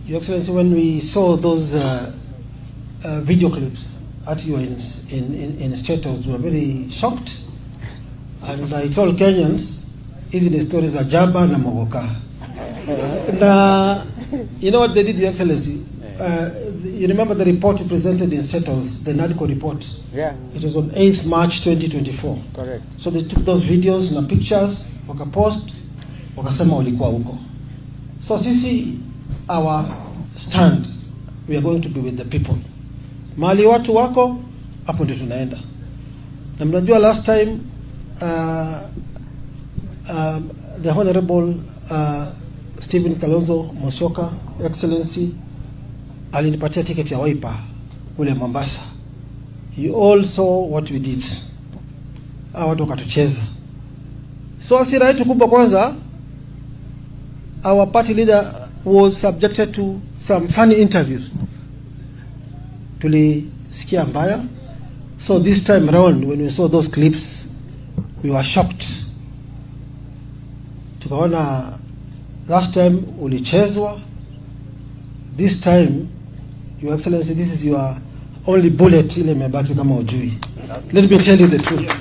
Your Excellency, when we saw those video clips at you in State House, we were very shocked. And I told Kenyans, hizi ni stories za jaba na mogoka. And you know what they did, Your Excellency? You remember the report you presented in State House, the NADCO report? Yeah. It was on 8th March 2024. Correct. So they took those videos na pictures, wakapost, wakasema walikuwa huko. So sisi, our stand, we are going to be with the people. Mahali watu wako, hapo ndio tunaenda. Na mnajua last time, the Honorable Stephen Kalonzo Musyoka, Excellency, alinipatia ticket ya Wiper kule Mombasa. You all saw what we did. Hawa watu wakatucheza. So hasira yetu kubwa kwanza, our party leader was subjected to some funny interviews. Tulisikia mbaya. So this time around, when we saw those clips, we were shocked. Tukaona last time ulichezwa. This time, Your Excellency, this is your only bullet ile imebaki kama ujui. Let me tell you the truth.